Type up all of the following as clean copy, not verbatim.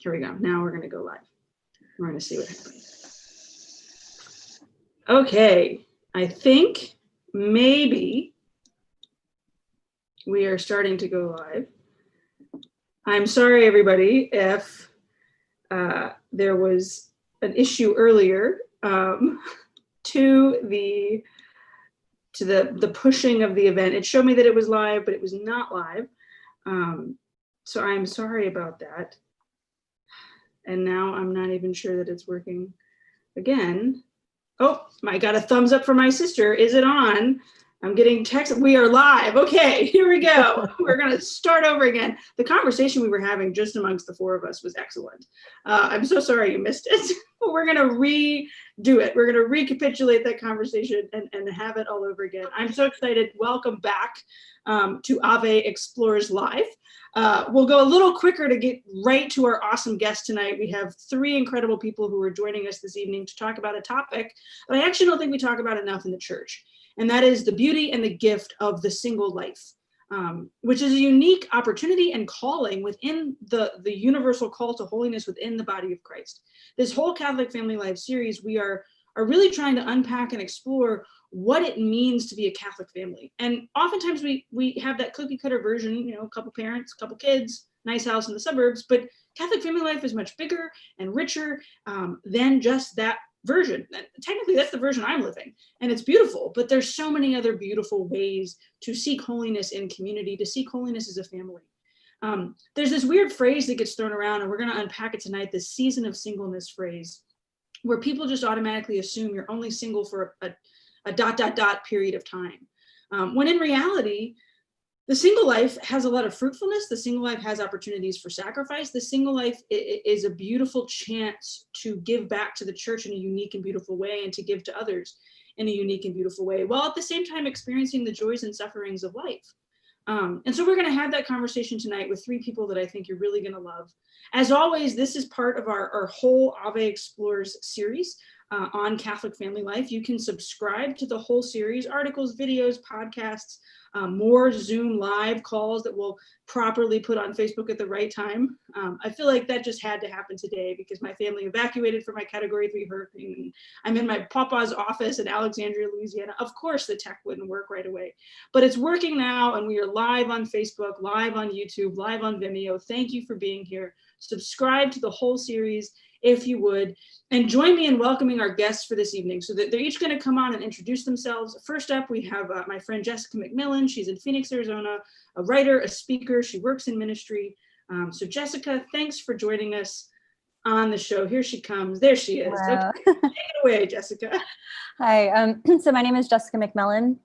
Here we go. Now we're going to go live. We're going to see what happens. Okay, I think maybe we are starting to go live. I'm sorry, everybody, if there was an issue earlier to the pushing of the event. It showed me that it was live, but it was not live. So I'm sorry about that. And now I'm not even sure that it's working again. Oh, I got a thumbs up from my sister. Is it on? I'm getting text. We are live. Okay, here we go. We're going to start over again. The conversation we were having just amongst the four of us was excellent. I'm so sorry you missed it. We're going to redo it. We're going to recapitulate that conversation and have it all over again. I'm so excited. Welcome back to Ave Explores Live. We'll go a little quicker to get right to our awesome guest tonight. We have three incredible people who are joining us this evening to talk about a topic that I actually don't think we talk about enough in the church. And that is the beauty and the gift of the single life, which is a unique opportunity and calling within the universal call to holiness within the body of Christ. This whole Catholic Family Life series, we are really trying to unpack and explore what it means to be a Catholic family. And oftentimes we have that cookie cutter version, you know, a couple parents, a couple kids, nice house in the suburbs, but Catholic family life is much bigger and richer than just that version. Technically, that's the version I'm living, and it's beautiful, but there's so many other beautiful ways to seek holiness in community, to seek holiness as a family. There's this weird phrase that gets thrown around, and we're going to unpack it tonight, this season of singleness phrase, where people just automatically assume you're only single for a ... period of time. When in reality, the single life has a lot of fruitfulness. The single life has opportunities for sacrifice. The single life is a beautiful chance to give back to the church in a unique and beautiful way, and to give to others in a unique and beautiful way, while at the same time experiencing the joys and sufferings of life. And so we're going to have that conversation tonight with three people that I think you're really going to love. As always, this is part of our whole Ave Explores series on Catholic family life. You can subscribe to the whole series, articles, videos, podcasts, more Zoom live calls that we'll properly put on Facebook at the right time. I feel like that just had to happen today because my family evacuated from my Category 3 hurricane. I'm in my papa's office in Alexandria, Louisiana. Of course the tech wouldn't work right away, but it's working now, and we are live on Facebook, live on YouTube, live on Vimeo. Thank you for being here. Subscribe to the whole series if you would, and join me in welcoming our guests for this evening. So that they're each going to come on and introduce themselves. First up, we have my friend Jessica McMillan. She's in Phoenix, Arizona, a writer, a speaker. She works in ministry. So Jessica, thanks for joining us on the show. Here she comes. There she is. Wow. Okay, take it away, Jessica. Hi, so my name is Jessica McMillan.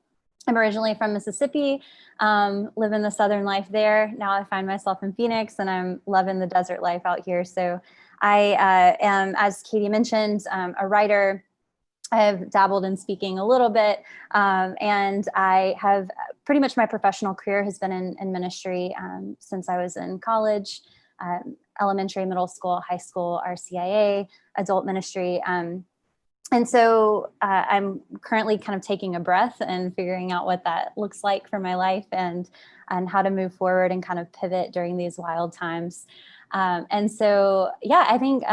I'm originally from Mississippi, live in the Southern life there. Now I find myself in Phoenix, and I'm loving the desert life out here. So I am, as Katie mentioned, a writer. I've dabbled in speaking a little bit, and I have pretty much my professional career has been in ministry since I was in college, elementary, middle school, high school, RCIA, adult ministry. And so I'm currently kind of taking a breath and figuring out what that looks like for my life, and how to move forward and kind of pivot during these wild times. And so, yeah, I think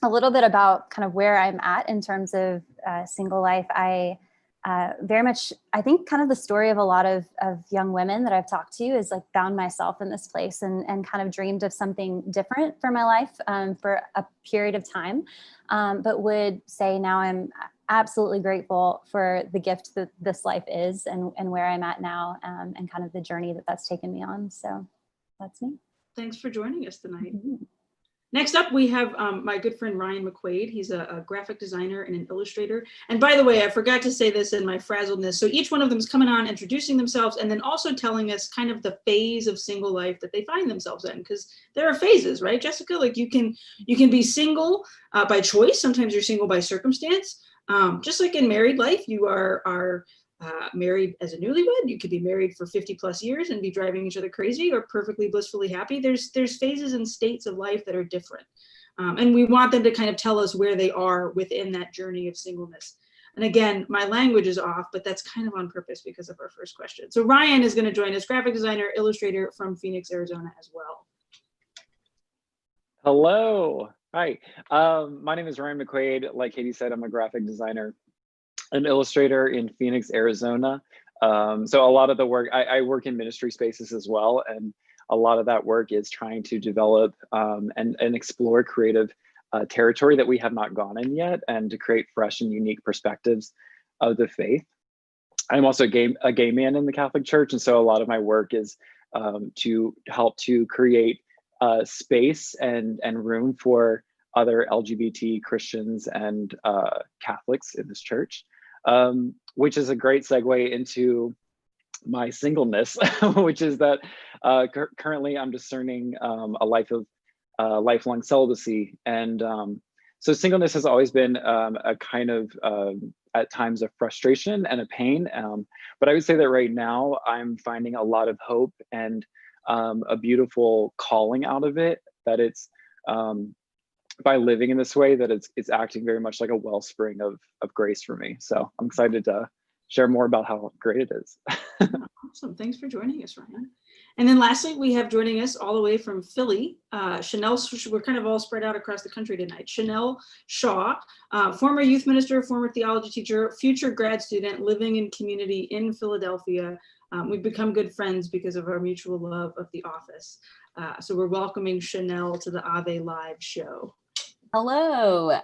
a little bit about kind of where I'm at in terms of single life. I very much, I think kind of the story of a lot of young women that I've talked to is like found myself in this place and kind of dreamed of something different for my life for a period of time, but would say now I'm absolutely grateful for the gift that this life is and where I'm at now, and kind of the journey that's taken me on. So that's me. Thanks for joining us tonight. Mm-hmm. Next up, we have my good friend Ryan McQuade. He's a graphic designer and an illustrator. And by the way, I forgot to say this in my frazzledness. So each one of them is coming on, introducing themselves, and then also telling us kind of the phase of single life that they find themselves in, because there are phases, right, Jessica? Like you can be single by choice. Sometimes you're single by circumstance. Just like in married life, you are married as a newlywed. You could be married for 50 plus years and be driving each other crazy, or perfectly blissfully happy. There's phases and states of life that are different. And we want them to kind of tell us where they are within that journey of singleness. And again, my language is off, but that's kind of on purpose because of our first question. So Ryan is going to join us, graphic designer, illustrator from Phoenix, Arizona as well. Hello. Hi. My name is Ryan McQuade. Like Katie said, I'm a graphic designer and illustrator in Phoenix, Arizona. So a lot of the work, I work in ministry spaces as well. And a lot of that work is trying to develop and explore creative territory that we have not gone in yet, and to create fresh and unique perspectives of the faith. I'm also a gay man in the Catholic Church. And so a lot of my work is to help to create space and room for other LGBT Christians and Catholics in this church, which is a great segue into my singleness, which is that currently I'm discerning a life of lifelong celibacy. And so singleness has always been a kind of, at times, a frustration and a pain. But I would say that right now I'm finding a lot of hope and a beautiful calling out of it, that it's by living in this way, that it's acting very much like a wellspring of grace for me. So I'm excited to share more about how great it is. Awesome. Thanks for joining us, Ryan. And then lastly, we have joining us all the way from Philly, Chenele. We're kind of all spread out across the country tonight. Chenele Shaw, former youth minister, former theology teacher, future grad student, living in community in Philadelphia. We've become good friends because of our mutual love of The Office. So we're welcoming Chenele to the Ave Live show. Hello.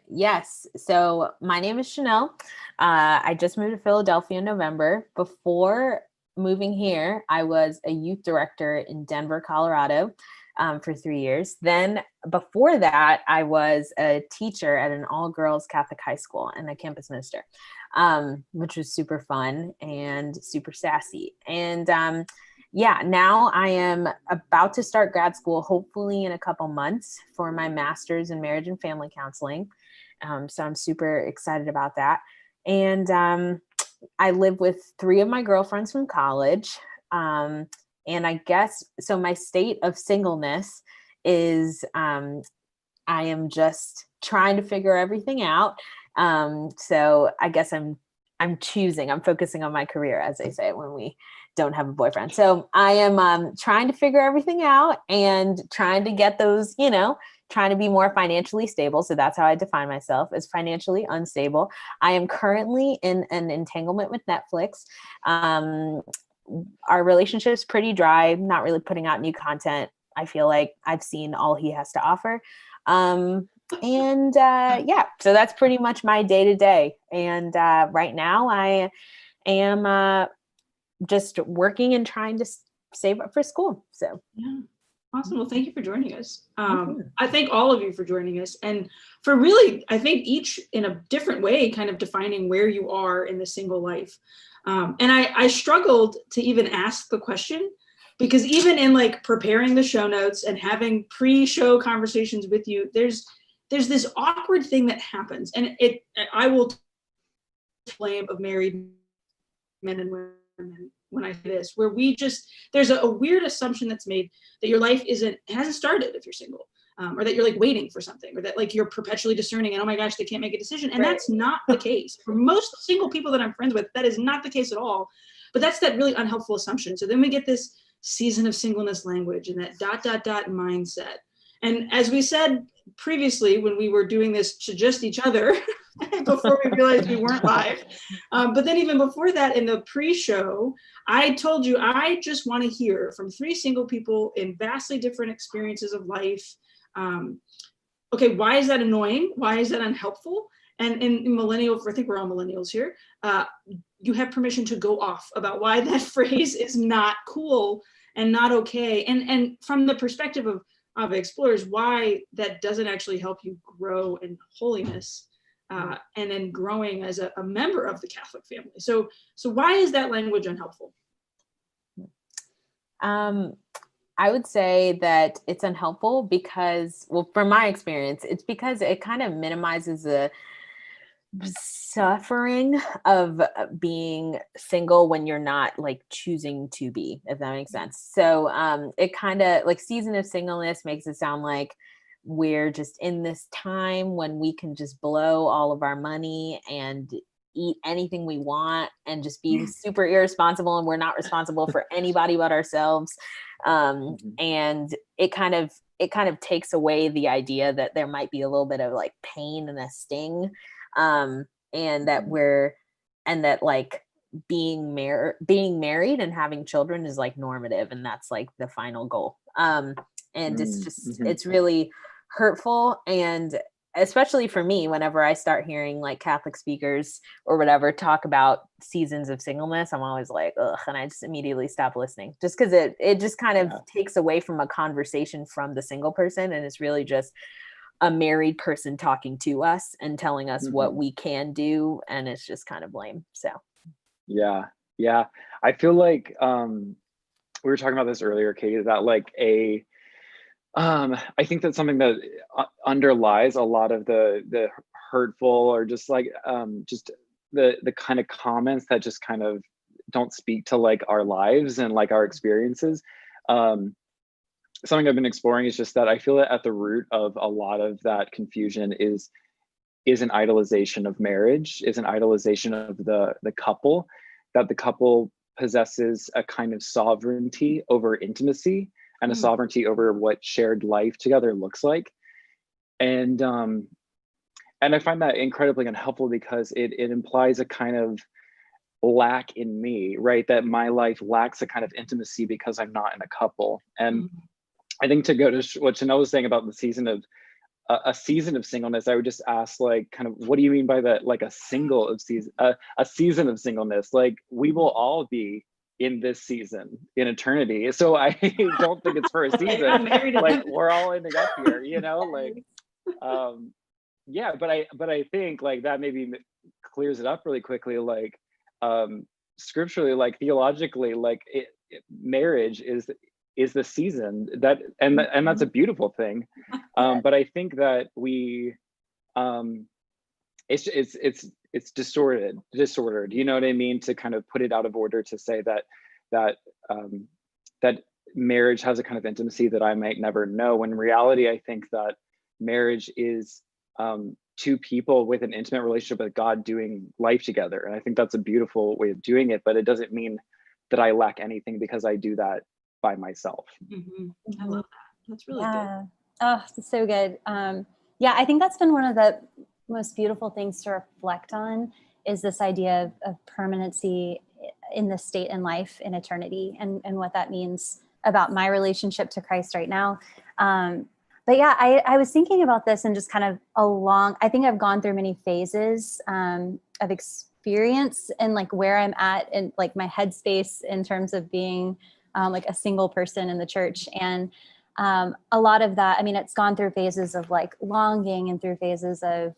Yes. So my name is Chenele. I just moved to Philadelphia in November. Before moving here, I was a youth director in Denver, Colorado, for 3 years. Then before that, I was a teacher at an all-girls Catholic high school and a campus minister, which was super fun and super sassy. And yeah, now I am about to start grad school, hopefully in a couple months, for my master's in marriage and family counseling. So I'm super excited about that. And I live with 3 of my girlfriends from college. And I guess, so my state of singleness is I am just trying to figure everything out. So I guess I'm focusing on my career, as they say, when we don't have a boyfriend. So I am trying to figure everything out and trying to get those, trying to be more financially stable. So that's how I define myself, as financially unstable. I am currently in an entanglement with Netflix. Our relationship is pretty dry, not really putting out new content. I feel like I've seen all he has to offer. Yeah, so that's pretty much my day to day. And right now I am just working and trying to save up for school. So yeah, awesome. Well, thank you for joining us. I thank all of you for joining us, and for really, I think each in a different way, kind of defining where you are in the single life. And I struggled to even ask the question, because even in like preparing the show notes and having pre-show conversations with you, there's this awkward thing that happens, and I will blame of married men and women when I say this, where there's a weird assumption that's made that your life hasn't started if you're single, or that you're like waiting for something, or that like you're perpetually discerning and oh my gosh, they can't make a decision. And That's not the case. For most single people that I'm friends with, that is not the case at all. But that's that really unhelpful assumption. So then we get this season of singleness language and that ... mindset. And as we said previously, when we were doing this to just each other, before we realized we weren't live, but then even before that, in the pre-show, I told you I just want to hear from 3 single people in vastly different experiences of life. Okay, why is that annoying? Why is that unhelpful? And in millennials, I think we're all millennials here, you have permission to go off about why that phrase is not cool and not okay. And from the perspective of Ave Explores, why that doesn't actually help you grow in holiness, and then growing as a member of the Catholic family. So why is that language unhelpful? I would say that it's unhelpful because, well, from my experience, it's because it kind of minimizes the suffering of being single when you're not like choosing to be, if that makes sense. So it kind of like season of singleness makes it sound like we're just in this time when we can just blow all of our money and eat anything we want and just be super irresponsible, and we're not responsible for anybody but ourselves. And it it kind of takes away the idea that there might be a little bit of like pain and a sting, and that like being married and having children is like normative, and that's like the final goal. And it's really hurtful. And especially for me, whenever I start hearing like Catholic speakers or whatever talk about seasons of singleness, I'm always like, ugh, and I just immediately stop listening, just because it just kind of takes away from a conversation from the single person, and it's really just a married person talking to us and telling us what we can do, and it's just kind of lame. So yeah, I feel like we were talking about this earlier, Katie, that like I think that's something that underlies a lot of the hurtful, or just like just the kind of comments that just kind of don't speak to like our lives and like our experiences. Something I've been exploring is just that I feel that at the root of a lot of that confusion is an idolization of marriage, is an idolization of the couple, that the couple possesses a kind of sovereignty over intimacy and a sovereignty over what shared life together looks like. And I find that incredibly unhelpful, because it implies a kind of lack in me, right? That my life lacks a kind of intimacy because I'm not in a couple. And I think to go to what Chenele was saying about the season of a season of singleness, I would just ask, like, kind of, what do you mean by that? Like a season of singleness? Like, we will all be in this season in eternity. So I don't think it's for a season. Like, we're all ending up here, you know, like, yeah, but I think like that maybe clears it up really quickly. Like, scripturally, like theologically, like marriage is the season that, and that's a beautiful thing. But I think that we, it's disordered, you know what I mean? To kind of put it out of order, to say that marriage has a kind of intimacy that I might never know, when in reality, I think that marriage is two people with an intimate relationship with God doing life together. And I think that's a beautiful way of doing it, but it doesn't mean that I lack anything because I do that by myself. I love that. That's really good. Oh, that's so good. Yeah, I think that's been one of the most beautiful things to reflect on, is this idea of permanency in this state in life, in eternity, and what that means about my relationship to Christ right now. But yeah, I was thinking about this, and just kind of I think I've gone through many phases of experience, and like where I'm at in like my headspace in terms of being like a single person in the church. And a lot of that, I mean, it's gone through phases of like longing, and through phases of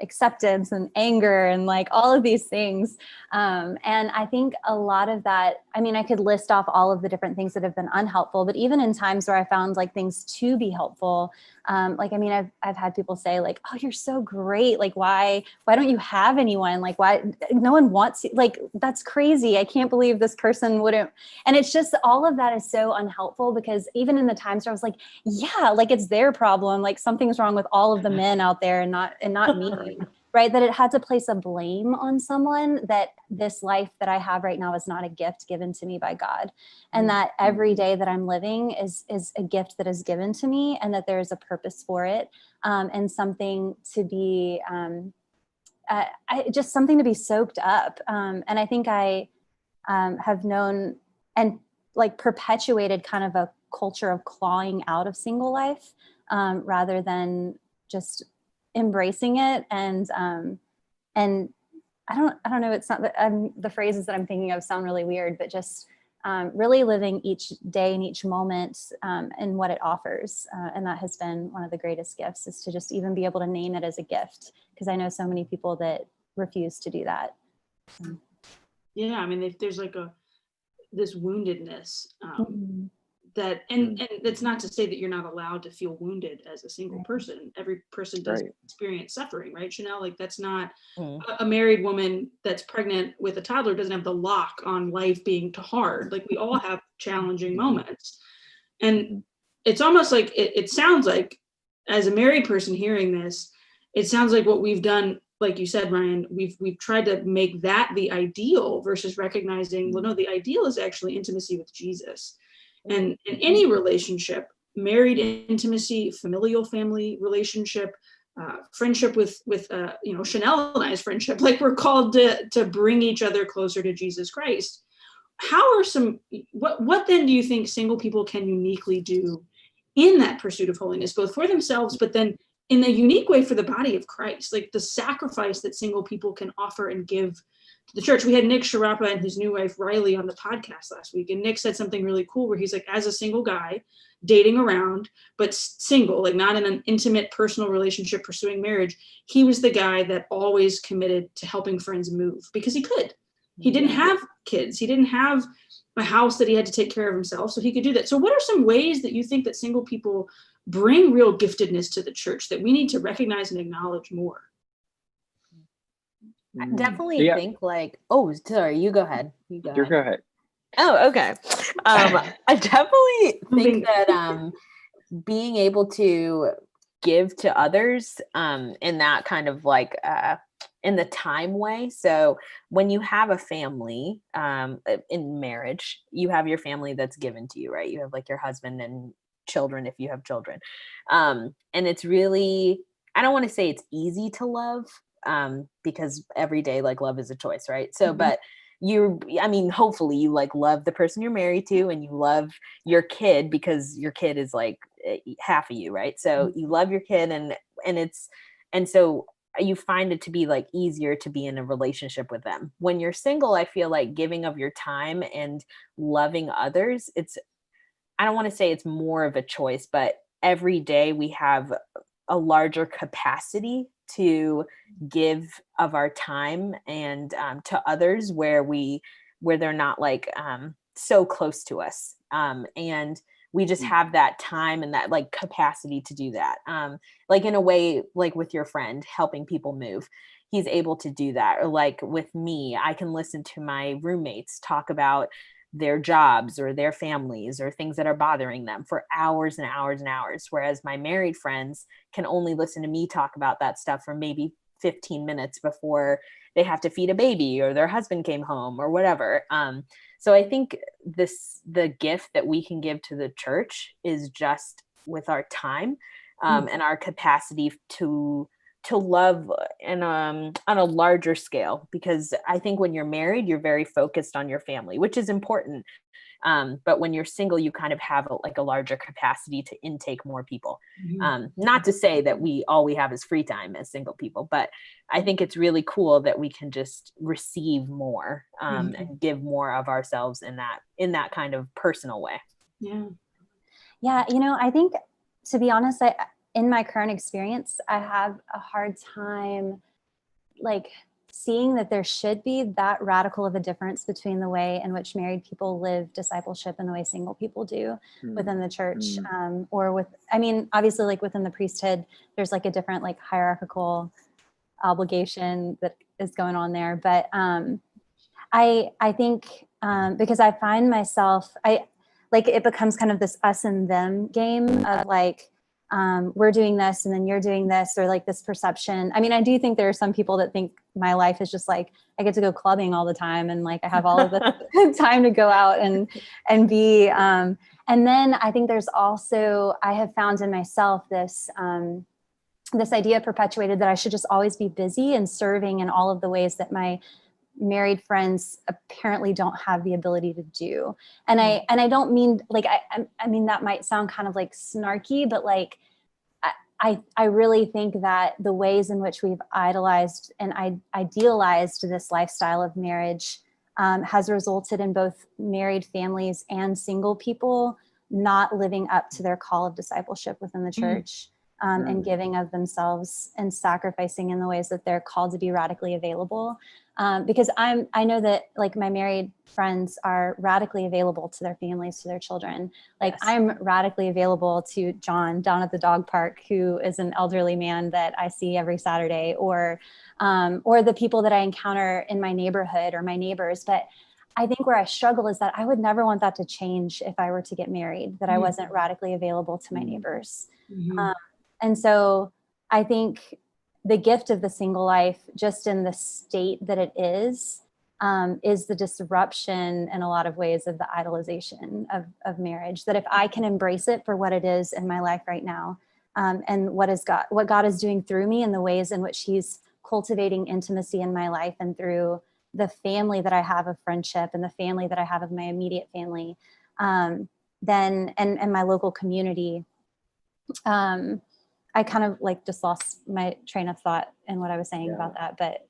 acceptance and anger, and like all of these things. And I think a lot of that, I mean, I could list off all of the different things that have been unhelpful, but even in times where I found like things to be helpful, like, I mean, I've had people say like, oh, you're so great. Like, why don't you have anyone? Like, why no one wants you? Like, that's crazy. I can't believe this person wouldn't. And it's just, all of that is so unhelpful, because even in the times where I was like, yeah, like it's their problem. Like something's wrong with all of the men out there and not me, right? That it had to place a blame on someone, that this life that I have right now is not a gift given to me by God. And that every day that I'm living is a gift that is given to me, and that there is a purpose for it, and something to be, just something to be soaked up. And I think I have known and like perpetuated kind of a culture of clawing out of single life, rather than just embracing it. And I don't know, it's not that the phrases that I'm thinking of sound really weird, but just really living each day and each moment and what it offers. And that has been one of the greatest gifts, is to just even be able to name it as a gift, because I know so many people that refuse to do that. Yeah, I mean, there's like this woundedness that, and that's not to say that you're not allowed to feel wounded as a single person. Every person does experience suffering, right, Chenele? Like, that's not a married woman that's pregnant with a toddler doesn't have the lock on life being too hard. Like, we all have challenging moments. And it's almost like, it sounds like, as a married person hearing this, it sounds like what we've done, like you said, Ryan, we've tried to make that the ideal, versus recognizing, well, no, the ideal is actually intimacy with Jesus. And in any relationship, married intimacy, familial family relationship, friendship with Chenele and I's friendship, like we're called to bring each other closer to Jesus Christ. What then do you think single people can uniquely do in that pursuit of holiness, both for themselves, but then in a unique way for the body of Christ, like the sacrifice that single people can offer and give to the church? We had Nick Sharapa and his new wife, Riley, on the podcast last week. And Nick said something really cool where he's like, as a single guy dating around, but single, like not in an intimate personal relationship, pursuing marriage, he was the guy that always committed to helping friends move because he could. He didn't have kids. He didn't have a house that he had to take care of himself, so he could do that. So what are some ways that you think that single people bring real giftedness to the church that we need to recognize and acknowledge more? I definitely think oh, sorry, you go ahead. Go ahead. Oh, okay. I definitely think that being able to give to others in that kind of like in the time way. So when you have a family in marriage, you have your family that's given to you, right? You have like your husband and children if you have children. And it's really, I don't want to say it's easy to love because every day like love is a choice, right? So, but hopefully you like love the person you're married to and you love your kid because your kid is like half of you, right? So you love your kid and so you find it to be like easier to be in a relationship with them. When you're single, I feel like giving of your time and loving others, I don't want to say it's more of a choice, but every day we have a larger capacity to give of our time and to others where they're not like so close to us. And we just have that time and that like capacity to do that. Like in a way, like with your friend helping people move, he's able to do that. Or like with me, I can listen to my roommates talk about their jobs or their families or things that are bothering them for hours and hours and hours. Whereas my married friends can only listen to me talk about that stuff for maybe 15 minutes before they have to feed a baby or their husband came home or whatever. So I think the gift that we can give to the church is just with our time and our capacity to love and on a larger scale, because I think when you're married, you're very focused on your family, which is important. But when you're single, you kind of have a larger capacity to intake more people. Not to say that all we have is free time as single people, but I think it's really cool that we can just receive more and give more of ourselves in that kind of personal way. Yeah. I think, to be honest, in my current experience, I have a hard time like seeing that there should be that radical of a difference between the way in which married people live discipleship and the way single people do within the church. Obviously like within the priesthood, there's like a different like hierarchical obligation that is going on there. But I think because I find myself, it becomes kind of this us and them game of like, we're doing this and then you're doing this, or like this perception. I mean, I do think there are some people that think my life is just like, I get to go clubbing all the time and like I have all of the time to go out and be. And then I think there's also, I have found in myself this idea perpetuated that I should just always be busy and serving in all of the ways that my married friends apparently don't have the ability to do. And I don't mean like, I mean, that might sound kind of like snarky, but like, I really think that the ways in which we've idolized and idealized this lifestyle of marriage has resulted in both married families and single people not living up to their call of discipleship within the church. And giving of themselves and sacrificing in the ways that they're called to be radically available. Because I know that like my married friends are radically available to their families, to their children. Like I'm radically available to John down at the dog park, who is an elderly man that I see every Saturday, or the people that I encounter in my neighborhood or my neighbors. But I think where I struggle is that I would never want that to change if I were to get married, that I wasn't radically available to my neighbors. And so I think the gift of the single life, just in the state that it is, is the disruption in a lot of ways of the idolization of marriage. That if I can embrace it for what it is in my life right now, and what God is doing through me, and the ways in which He's cultivating intimacy in my life, and through the family that I have of friendship, and the family that I have of my immediate family, then and my local community. I kind of like just lost my train of thought in what I was saying about that, but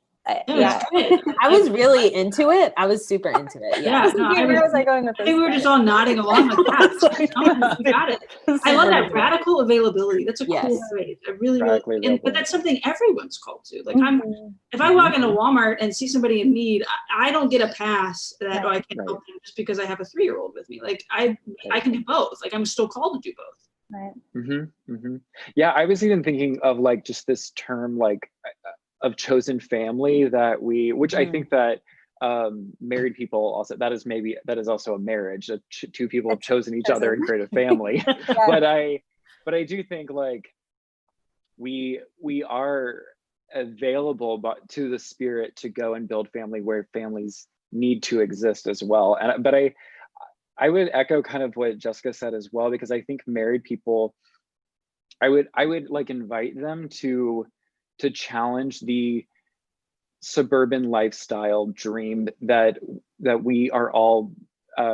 yeah. I was really into it. I was super into it. Yeah. Where was I going with this? I think we were just all nodding along like that. You got it. I love that radical availability. That's a cool phrase. I really, but that's something everyone's called to. Like if I walk into Walmart and see somebody in need, I don't get a pass that I can't help them just because I have a 3-year-old with me. Like I can do both. Like I'm still called to do both. Right. Yeah, I was even thinking of like just this term like of chosen family that which I think that married people also, that is also a marriage, that two people have chosen each other and create a family. but I do think like we are available to the Spirit to go and build family where families need to exist as well. But I would echo kind of what Jessica said as well, because I think married people, I would like invite them to challenge the suburban lifestyle dream that we are all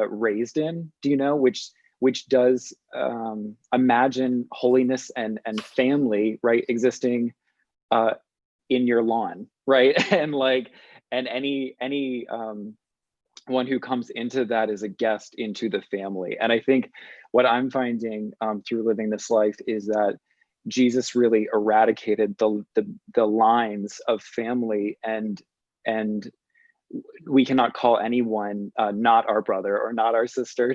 raised in, which does imagine holiness and family, right, existing in your lawn, right? and any one who comes into that is a guest into the family. And I think what I'm finding through living this life is that Jesus really eradicated the lines of family, and we cannot call anyone not our brother or not our sister,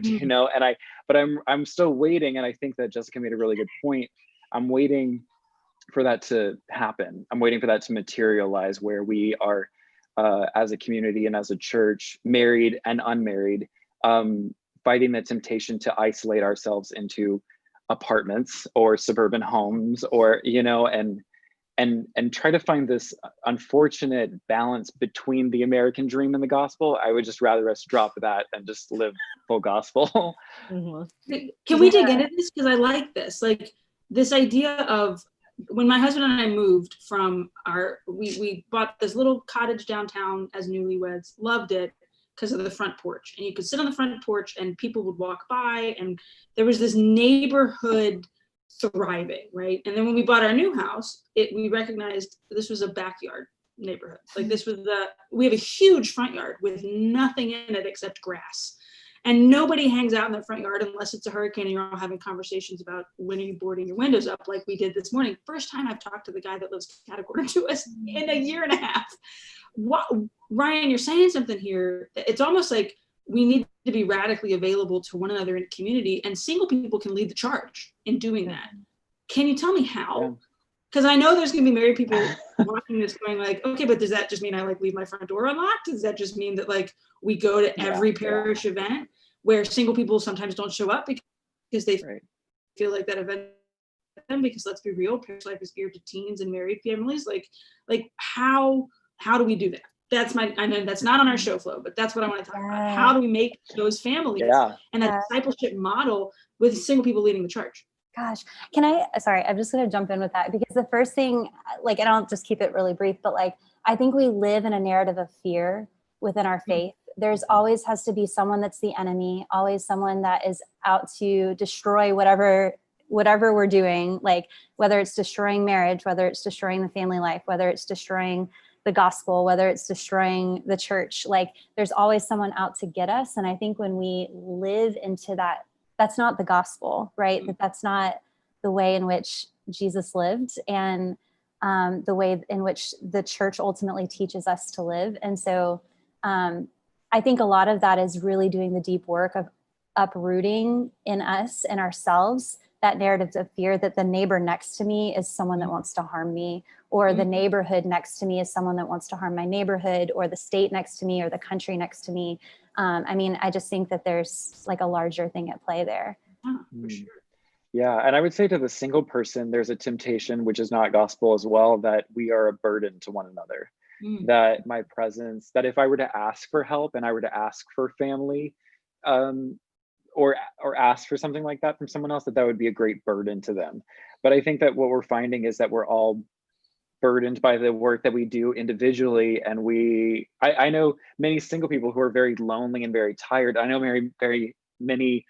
but I'm still waiting, and I think that Jessica made a really good point. I'm waiting for that to happen. I'm waiting for that to materialize, where we are as a community and as a church, married and unmarried, fighting the temptation to isolate ourselves into apartments or suburban homes, or and try to find this unfortunate balance between the American dream and the gospel. I would just rather us drop that and just live full gospel. Can we dig into this? Because I like this, like this idea of when my husband and I moved from we bought this little cottage downtown as newlyweds, loved it because of the front porch, and you could sit on the front porch and people would walk by, and there was this neighborhood thriving, right? And then when we bought our new house, we recognized this was a backyard neighborhood. Like we have a huge front yard with nothing in it except grass. And nobody hangs out in the front yard unless it's a hurricane and you're all having conversations about when are you boarding your windows up, like we did this morning. First time I've talked to the guy that lives cat-a-corner to us in a year and a half. Ryan, you're saying something here. It's almost like we need to be radically available to one another in community, and single people can lead the charge in doing that. Can you tell me how? Because I know there's going to be married people watching this going like, okay, but does that just mean I like leave my front door unlocked? Does that just mean that like we go to every parish event where single people sometimes don't show up because they feel like that event? Because let's be real, parish life is geared to teens and married families. Like how do we do that? I know that's not on our show flow, but that's what I want to talk about. How do we make those families and that discipleship model with single people leading the charge? Gosh, sorry, I'm just going to jump in with that, because the first thing, like, and I'll just keep it really brief, but like, I think we live in a narrative of fear within our faith. There's always has to be someone that's the enemy, always someone that is out to destroy whatever we're doing, like whether it's destroying marriage, whether it's destroying the family life, whether it's destroying the gospel, whether it's destroying the church, like there's always someone out to get us. And I think when we live into that, that's not the gospel, right? That's not the way in which Jesus lived, and the way in which the church ultimately teaches us to live. And so I think a lot of that is really doing the deep work of uprooting in us and ourselves that narrative of fear that the neighbor next to me is someone that wants to harm me, or the neighborhood next to me is someone that wants to harm my neighborhood, or the state next to me, or the country next to me. I mean, I just think that there's like a larger thing at play there. For sure. Yeah, and I would say to the single person, there's a temptation, which is not gospel as well, that we are a burden to one another. that my presence, that if I were to ask for help and I were to ask for family, or ask for something like that from someone else, that would be a great burden to them. But I think that what we're finding is that we're all burdened by the work that we do individually. And I know many single people who are very lonely and very tired. I know very many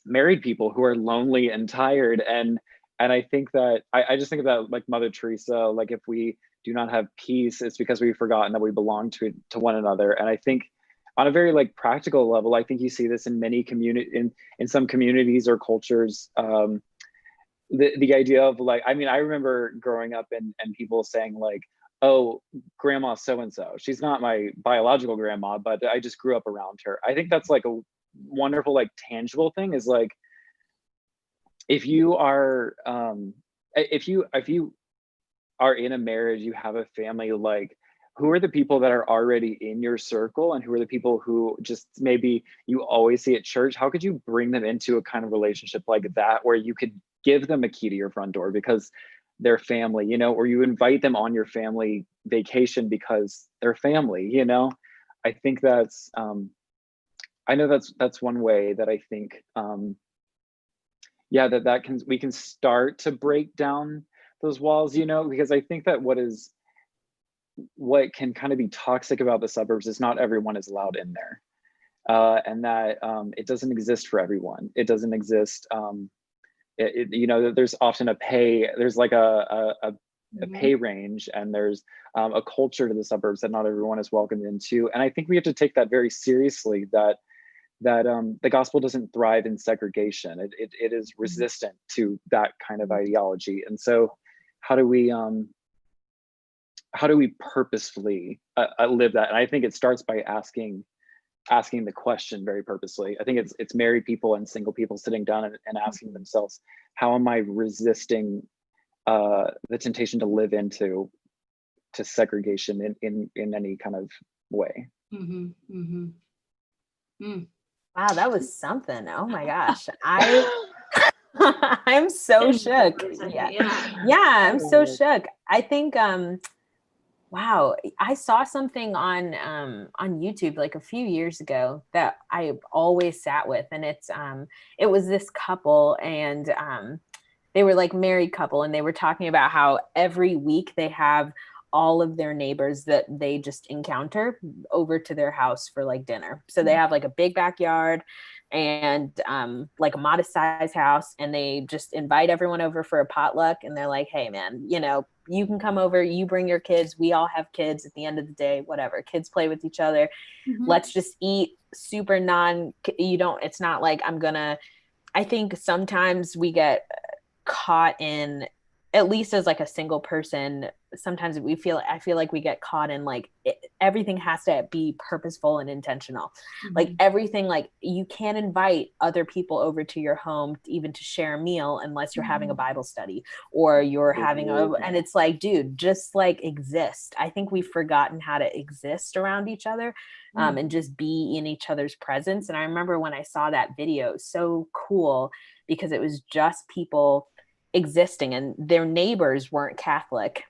married people who are lonely and tired. And I think that I just think about like Mother Teresa, like if we do not have peace, it's because we've forgotten that we belong to one another. And I think on a very like practical level, I think you see this in many in some communities or cultures. The idea of like, I mean, I remember growing up and people saying like, oh, grandma so-and-so, she's not my biological grandma, but I just grew up around her. I think that's like a wonderful, like tangible thing, is like, if you are, if you are in a marriage, you have a family, like, who are the people that are already in your circle, and who are the people who just maybe you always see at church? How could you bring them into a kind of relationship like that, where you could give them a key to your front door because they're family, you know, or you invite them on your family vacation because they're family, you know? I think that's, I know that's one way that I think, yeah, we can start to break down those walls, you know, because I think that what can kind of be toxic about the suburbs is not everyone is allowed in there, and that it doesn't exist for everyone. It doesn't exist. You know, there's often there's like a pay range, and there's a culture to the suburbs that not everyone is welcomed into. And I think we have to take that very seriously, that the gospel doesn't thrive in segregation. It is resistant to that kind of ideology. And so how do we purposefully live that? And I think it starts by asking the question very purposely. I think it's married people and single people sitting down and asking themselves, how am I resisting the temptation to live into segregation in any kind of way? Wow, that was something. Oh my gosh. I'm so shook. Yeah, I'm so shook. I think wow, I saw something on YouTube like a few years ago that I always sat with, and it was this couple, and they were like married couple, and they were talking about how every week they have all of their neighbors that they just encounter over to their house for like dinner. So they have like a big backyard and like a modest size house, and they just invite everyone over for a potluck, and they're like, hey man, you know, you can come over, you bring your kids, we all have kids at the end of the day, whatever, kids play with each other. Let's just eat super it's not like I think sometimes we get caught in, at least as like a single person, sometimes I feel like we get caught in like everything has to be purposeful and intentional. Like everything, like you can't invite other people over to your home even to share a meal unless you're having a Bible study or you're having and it's like, dude, just like exist. I think we've forgotten how to exist around each other and just be in each other's presence. And I remember when I saw that video, it was so cool because it was just people existing, and their neighbors weren't Catholic.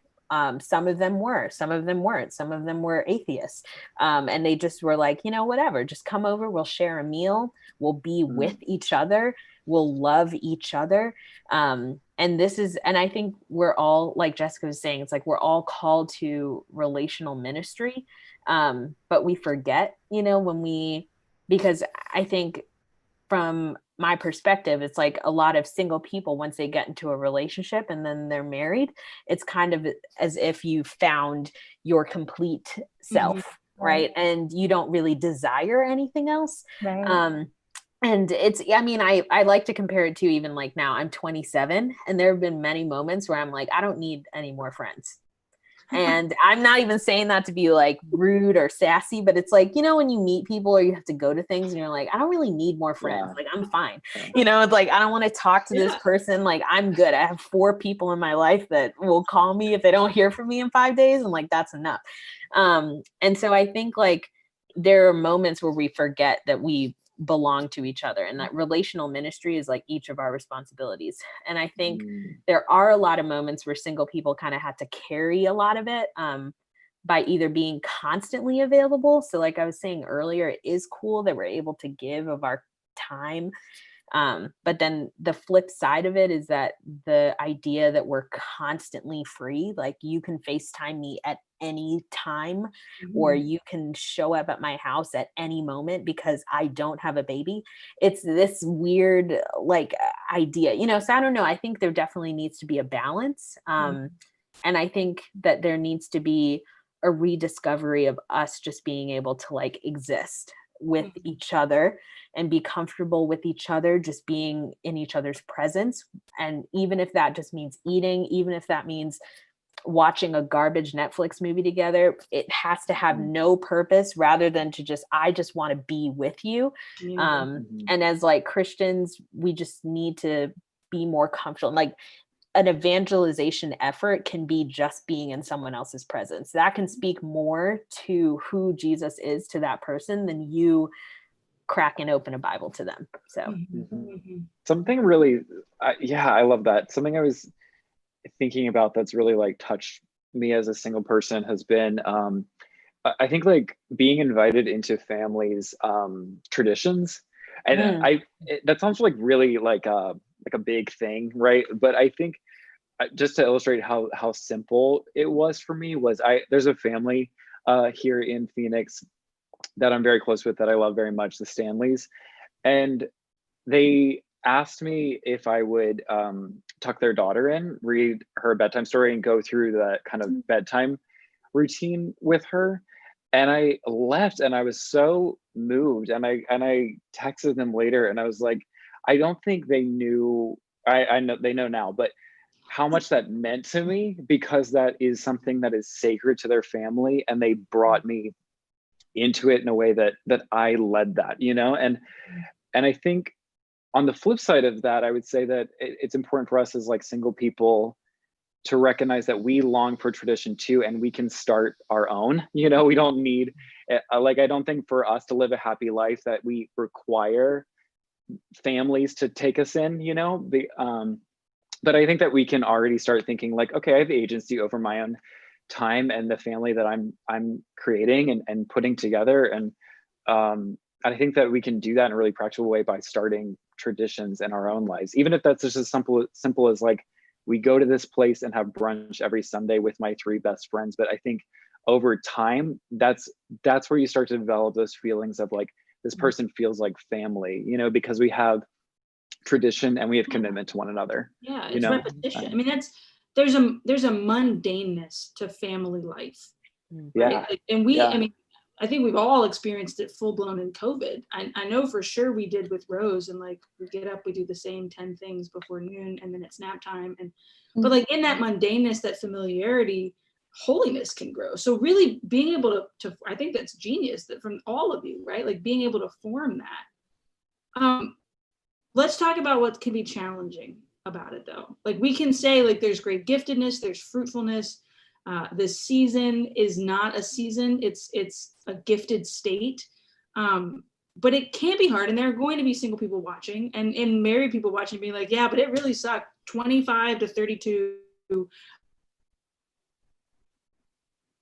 Some of them were, some of them weren't, some of them were atheists. And they just were like, you know, whatever, just come over, we'll share a meal, we'll be with each other, we'll love each other. And I think we're all, like Jessica was saying, it's like we're all called to relational ministry. But we forget, you know, because I think from my perspective, it's like a lot of single people, once they get into a relationship and then they're married, it's kind of as if you found your complete self, right? And you don't really desire anything else. Right. And I like to compare it to, even like now I'm 27, and there have been many moments where I'm like, I don't need any more friends. And I'm not even saying that to be like rude or sassy, but it's like, you know, when you meet people or you have to go to things and you're like, I don't really need more friends. Like, I'm fine. You know, it's like, I don't want to talk to this person. Like, I'm good. I have 4 people in my life that will call me if they don't hear from me in 5 days. And like, that's enough. And so I think like there are moments where we forget that we belong to each other, and that relational ministry is like each of our responsibilities. And I think there are a lot of moments where single people kind of had to carry a lot of it. by either being constantly available. So like I was saying earlier, it is cool that we're able to give of our time. But then the flip side of it is that the idea that we're constantly free, like you can FaceTime me at any time, or you can show up at my house at any moment because I don't have a baby. It's this weird like idea, you know, so I don't know. I think there definitely needs to be a balance. And I think that there needs to be a rediscovery of us just being able to like exist with each other and be comfortable with each other, just being in each other's presence. And even if that just means eating, even if that means watching a garbage Netflix movie together, it has to have no purpose rather than to just, I just want to be with you. And as like Christians, we just need to be more comfortable. Like an evangelization effort can be just being in someone else's presence. That can speak more to who Jesus is to that person than you cracking open a Bible to them. So something really, I love that. Something I was thinking about that's really like touched me as a single person has been, I think like being invited into families' traditions. And that sounds like really like a big thing, right? But I think just to illustrate how simple it was for me was there's a family here in Phoenix that I'm very close with that I love very much, the Stanleys. And they asked me if I would tuck their daughter in, read her a bedtime story, and go through the kind of bedtime routine with her. And I left and I was so moved. And I texted them later and I was like, I don't think they knew, I know they know now, but how much that meant to me, because that is something that is sacred to their family. And they brought me into it in a way that I led that, you know? And I think on the flip side of that, I would say that it's important for us as like single people to recognize that we long for tradition too, and we can start our own, you know. We don't need, like, I don't think for us to live a happy life that we require families to take us in, you know. But I think that we can already start thinking like, okay, I have agency over my own time and the family that I'm creating and putting together. And I think that we can do that in a really practical way by starting traditions in our own lives, even if that's just as simple as like, we go to this place and have brunch every Sunday with my 3 best friends. But I think over time, that's where you start to develop those feelings of like, this person feels like family, you know, because we have tradition and we have commitment to one another. Yeah, you it's know? repetition. I mean, there's a mundaneness to family life. Yeah. Right? Like, and I mean, I think we've all experienced it full blown in COVID. I know for sure we did with Rose, and like we get up, we do the same 10 things before noon, and then it's nap time. And but like in that mundaneness, that familiarity, holiness can grow. So really being able to I think that's genius that from all of you, right? Like being able to form that. Let's talk about what can be challenging about it though. Like we can say like there's great giftedness, there's fruitfulness. This season is not a season, it's a gifted state. But it can be hard, and there are going to be single people watching and married people watching being like, yeah, but it really sucked 25 to 32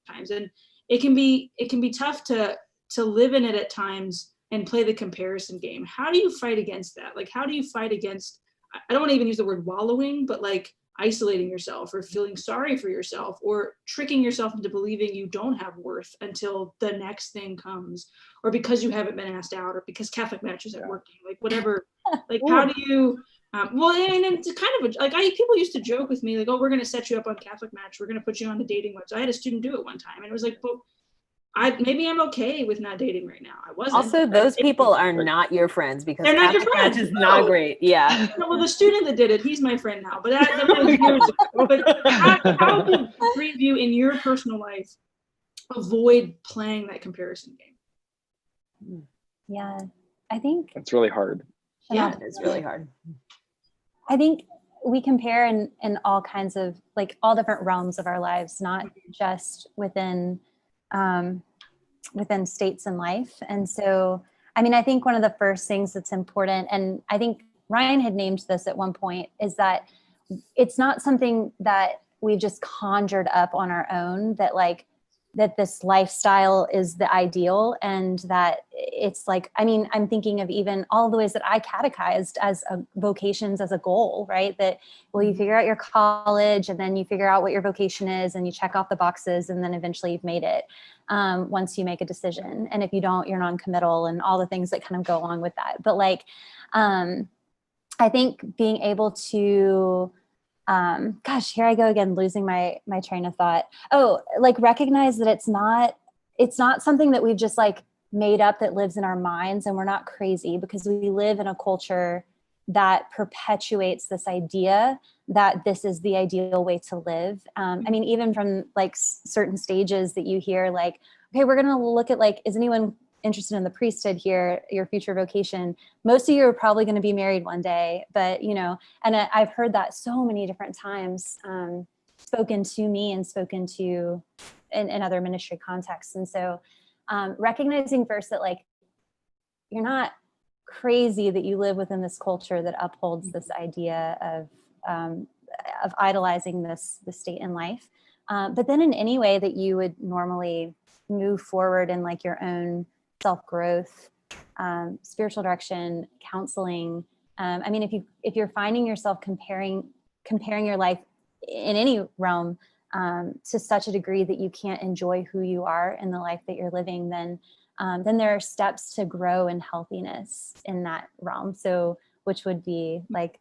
times. And it can be tough to live in it at times and play the comparison game. How do you fight against that? Like, how do you fight against, I don't want to even use the word wallowing, but like isolating yourself or feeling sorry for yourself or tricking yourself into believing you don't have worth until the next thing comes, or because you haven't been asked out, or because Catholic matches aren't working, like whatever. Like, how do you, well, and it's kind of like people used to joke with me like, oh, we're going to set you up on Catholic Match. We're going to put you on the dating website. I had a student do it one time and it was like, well, maybe I'm okay with not dating right now. I wasn't. Also, those people are not your friends because they're not your Catholic friends. Match is not great. Yeah. Well, the student that did it, he's my friend now, but that was years ago. But how do the 3 of you in your personal life avoid playing that comparison game? Yeah, I think it's really hard. Yeah, it's really hard. I think we compare in all kinds of, like, all different realms of our lives, not just within states in life. And so, I mean, I think one of the first things that's important, and I think Ryan had named this at one point, is that it's not something that we've just conjured up on our own, that like that this lifestyle is the ideal, and that it's like, I mean, I'm thinking of even all the ways that I catechized as vocations as a goal, right? That, well, you figure out your college, and then you figure out what your vocation is, and you check off the boxes, and then eventually you've made it, once you make a decision. And if you don't, you're non-committal, and all the things that kind of go along with that. But like, I think being able to, gosh, here I go again, losing my train of thought. Oh, like recognize that it's not something that we've just like made up that lives in our minds, and we're not crazy, because we live in a culture that perpetuates this idea that this is the ideal way to live. I mean, even from like certain stages that you hear, like, okay, we're going to look at like, is anyone interested in the priesthood here, your future vocation? Most of you are probably going to be married one day, but you know, and I've heard that so many different times, spoken to me and spoken to in other ministry contexts. And so recognizing first that like, you're not crazy that you live within this culture that upholds this idea of idolizing this state in life. But then in any way that you would normally move forward in like your own self-growth, spiritual direction, counseling. I mean, if you're finding yourself comparing your life in any realm to such a degree that you can't enjoy who you are in the life that you're living, then there are steps to grow in healthiness in that realm. So, which would be like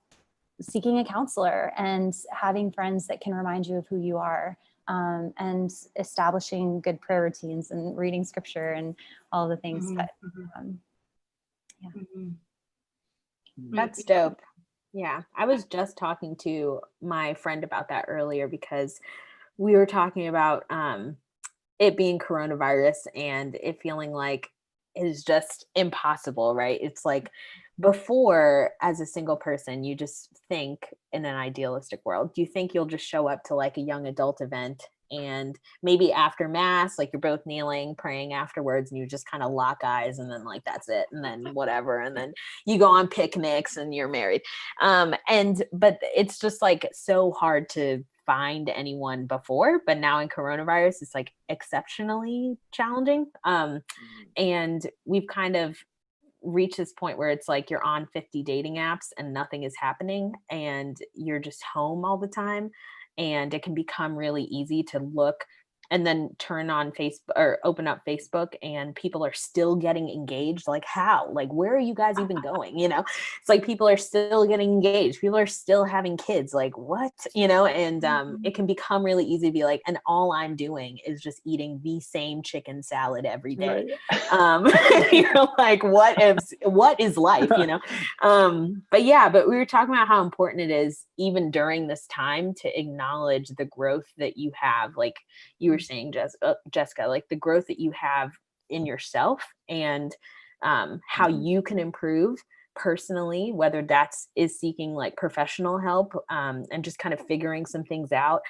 seeking a counselor and having friends that can remind you of who you are. And establishing good prayer routines and reading scripture and all the things. But That's dope. Yeah, I was just talking to my friend about that earlier, because we were talking about it being coronavirus and it feeling like it is just impossible, right? It's like, before, as a single person, you just think, in an idealistic world, you think you'll just show up to like a young adult event, and maybe after mass, like you're both kneeling, praying afterwards, and you just kind of lock eyes, and then like that's it, and then whatever, and then you go on picnics and you're married. But it's just like so hard to find anyone before, but now in coronavirus, it's like exceptionally challenging. And we've kind of reach this point where it's like you're on 50 dating apps and nothing is happening, and you're just home all the time, and it can become really easy to look and then turn on Facebook or open up Facebook, and people are still getting engaged. Like, how? Like, where are you guys even going? You know, it's like people are still getting engaged. People are still having kids. Like, what? You know, and it can become really easy to be like, and all I'm doing is just eating the same chicken salad every day. Right. You're like, what is life? You know? But we were talking about how important it is, even during this time, to acknowledge the growth that you have. Like you were saying, Jessica, like the growth that you have in yourself, and how you can improve personally, whether is seeking like professional help, and just kind of figuring some things out,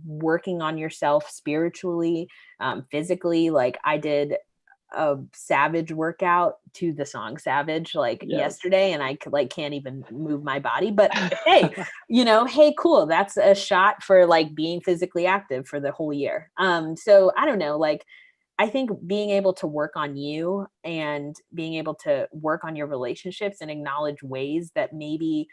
working on yourself spiritually, physically. Like I did a Savage workout to the song Savage yesterday, and I can't even move my body, but hey, hey, cool, that's a shot for like being physically active for the whole year. So I don't know, like I think being able to work on you and being able to work on your relationships and acknowledge ways that maybe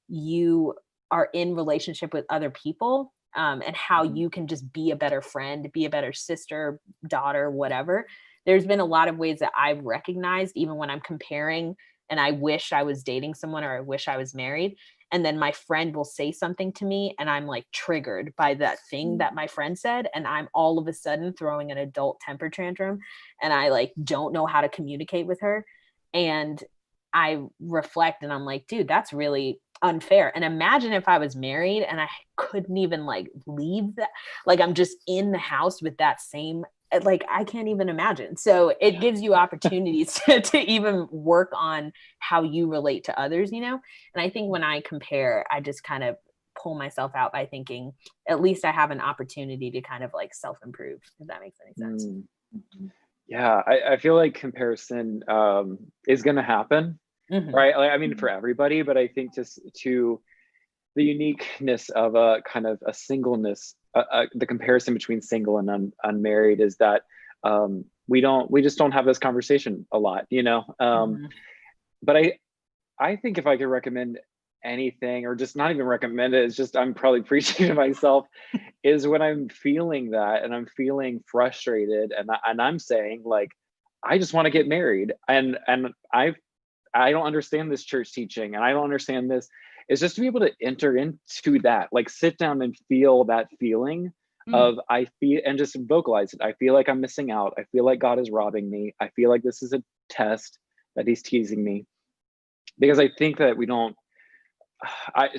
you are in relationship with other people, and how you can just be a better friend, be a better sister, daughter, whatever. There's been a lot of ways that I've recognized, even when I'm comparing and I wish I was dating someone or I wish I was married. And then my friend will say something to me and I'm like triggered by that thing that my friend said. And I'm all of a sudden throwing an adult temper tantrum, and I like don't know how to communicate with her. And I reflect and I'm like, dude, that's really unfair. And imagine if I was married and I couldn't even like leave that, like I'm just in the house with that same, like I can't even imagine. So it gives you opportunities to even work on how you relate to others, And I think when I compare, I just kind of pull myself out by thinking, at least I have an opportunity to kind of like self-improve, if that makes any sense. Yeah, I feel like comparison is going to happen, right? Like, I mean, for everybody, but I think just to the uniqueness of a kind of a singleness the comparison between single and unmarried is that we just don't have this conversation a lot, you know. But I think if I could recommend anything, or just not even recommend it, it's just I'm probably preaching to myself, is when I'm feeling that and I'm feeling frustrated and I'm saying like, I just want to get married, and I don't understand this church teaching, and I don't understand this. It's just to be able to enter into that, like sit down and feel that feeling of I feel, and just vocalize it. I feel like I'm missing out. I feel like God is robbing me. I feel like this is a test that he's teasing me. Because I think that we don't,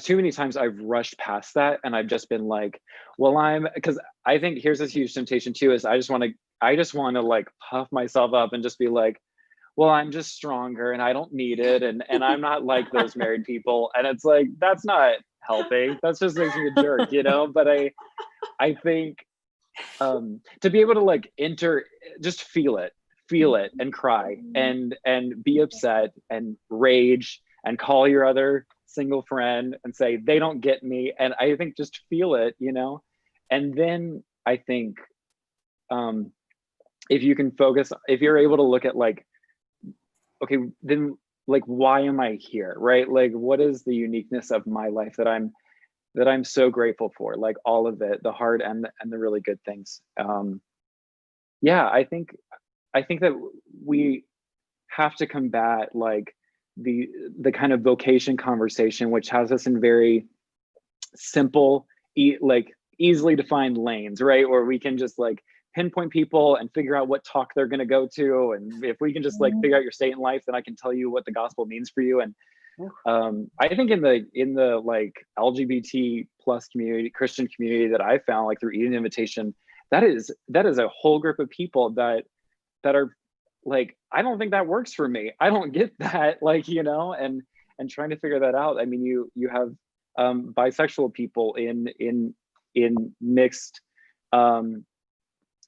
too many times I've rushed past that and I've just been like, well, because I think here's this huge temptation too, is I just want to like puff myself up and just be like, well, I'm just stronger and I don't need it. And I'm not like those married people. And it's like, that's not helping. That's just makes me a jerk, you know? But I think to be able to like just feel it and cry and be upset and rage and call your other single friend and say, they don't get me. And I think just feel it, you know? And then I think if you can focus, if you're able to look at like, okay, then like, why am I here, right? Like, what is the uniqueness of my life that I'm so grateful for, like all of it, the hard and the really good things. Yeah, I think that we have to combat like the kind of vocation conversation, which has us in very simple, like easily defined lanes, right? Where we can just like pinpoint people and figure out what talk they're going to go to. And if we can just like figure out your state in life, then I can tell you what the gospel means for you. And I think in the like LGBT plus community, Christian community that I found like through Eden Invitation, that is a whole group of people that are like, I don't think that works for me. I don't get that, like, you know, and trying to figure that out. I mean, you have bisexual people in mixed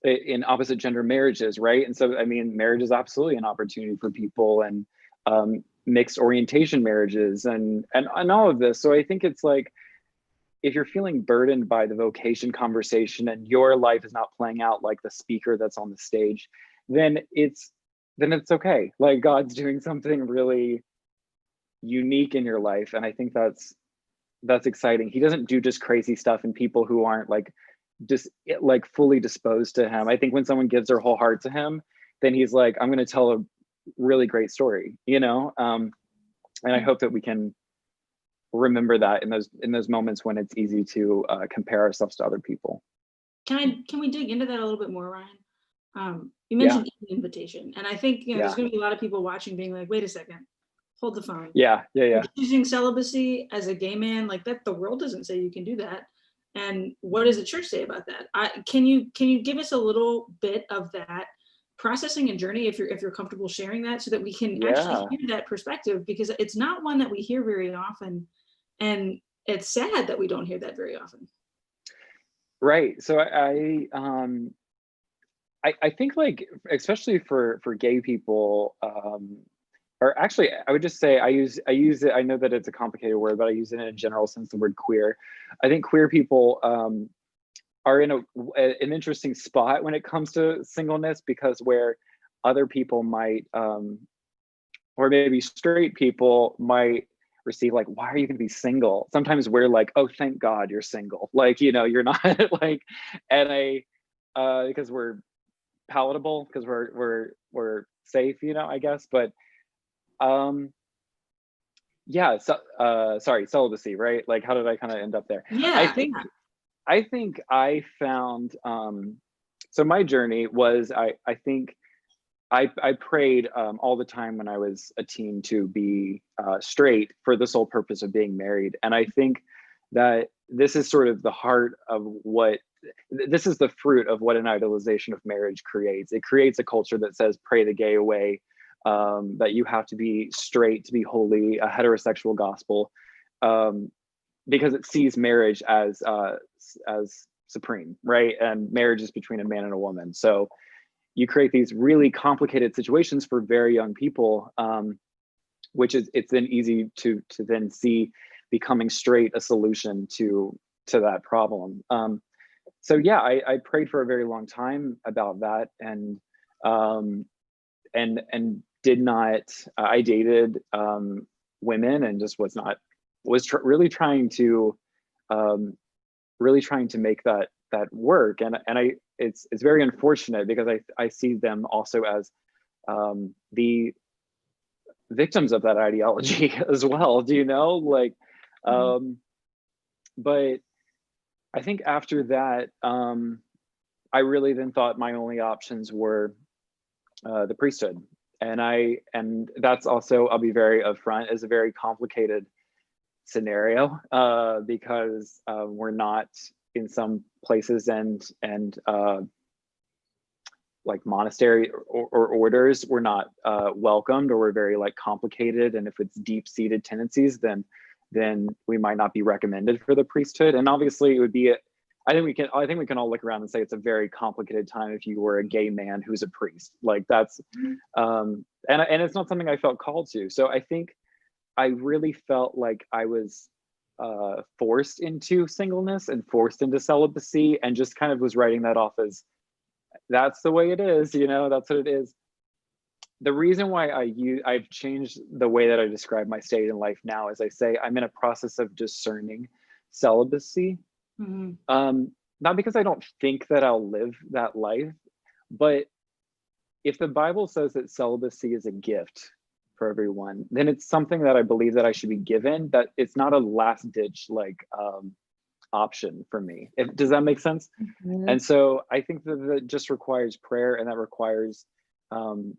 in opposite gender marriages, right? And so I mean, marriage is absolutely an opportunity for people, and mixed orientation marriages and all of this. So I think it's like, if you're feeling burdened by the vocation conversation and your life is not playing out like the speaker that's on the stage, then it's okay. Like God's doing something really unique in your life. And I think that's exciting. He doesn't do just crazy stuff in people who aren't like just like fully disposed to him. I think when someone gives their whole heart to him, then he's like, I'm going to tell a really great story, you know? And I hope that we can remember that in those moments when it's easy to compare ourselves to other people. Can we dig into that a little bit more, Ryan? You mentioned Eden Invitation, and I think there's going to be a lot of people watching being like, wait a second, hold the phone. Yeah. Choosing celibacy as a gay man, like that, the world doesn't say you can do that. And what does the church say about that? Can you give us a little bit of that processing and journey, if you're comfortable sharing that, so that we can actually hear that perspective, because it's not one that we hear very often, and it's sad that we don't hear that very often. Right. So I think like, especially for gay people, or actually I would just say I use it, I know that it's a complicated word, but I use it in a general sense, the word queer. I think queer people are in an interesting spot when it comes to singleness, because where other people might, or maybe straight people might receive like, why are you going to be single? Sometimes we're like, oh, thank God you're single. Like, you know, you're not like, and because we're palatable, because we're safe, you know, I guess. But yeah, so sorry, celibacy, right? Like, how did I kind of end up there? I think I found so my journey was, I think I prayed all the time when I was a teen to be straight, for the sole purpose of being married. And I think that this is sort of the heart of this is the fruit of what an idolization of marriage creates. It creates a culture that says, pray the gay away, that you have to be straight to be holy, a heterosexual gospel, because it sees marriage as supreme, right? And marriage is between a man and a woman. So you create these really complicated situations for very young people, which it's then easy to then see becoming straight a solution to that problem. so yeah, I prayed for a very long time about that, and did not. I dated women and just really trying to make that work, and it's very unfortunate because I see them also as the victims of that ideology as well. Do you know, like, but I think after that, I really then thought my only options were the priesthood, and that's also, I'll be very upfront, is a very complicated scenario because we're not, in some places and like monastery or orders, we're not welcomed, or we're very like complicated, and if it's deep-seated tendencies, then we might not be recommended for the priesthood. And obviously it would be I think we can all look around and say it's a very complicated time if you were a gay man who's a priest. Like that's and it's not something I felt called to. So I think I really felt like I was forced into singleness and forced into celibacy, and just kind of was writing that off as, that's the way it is, that's what it is. The reason why I've changed the way that I describe my state in life now is I say I'm in a process of discerning celibacy. Not because I don't think that I'll live that life, but if the Bible says that celibacy is a gift for everyone, then it's something that I believe that I should be given, that it's not a last ditch option for me. Does that make sense? And so I think that just requires prayer, and that requires an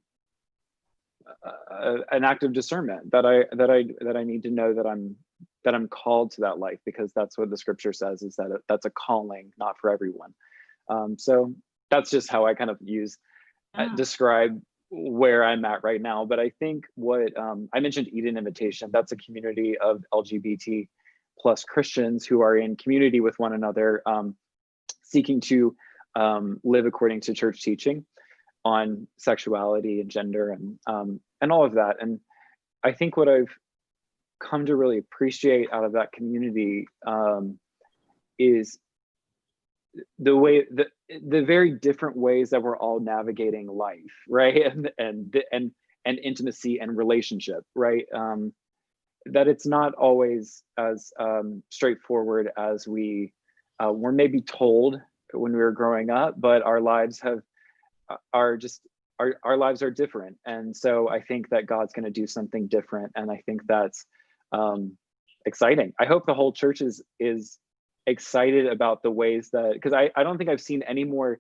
act of discernment, that I need to know that I'm called to that life, because that's what the scripture says, is that that's a calling, not for everyone. So that's just how I kind of describe where I'm at right now. But I think what I mentioned, Eden Invitation, that's a community of LGBT plus Christians who are in community with one another, seeking to live according to church teaching on sexuality and gender and all of that. And I think what I've come to really appreciate out of that community is the very different ways that we're all navigating life, right? And intimacy and relationship, right? That it's not always as straightforward as we were maybe told when we were growing up, but our lives are different. And so I think that God's going to do something different, and I think that's exciting. I hope the whole church is excited about the ways that, because I don't think I've seen any more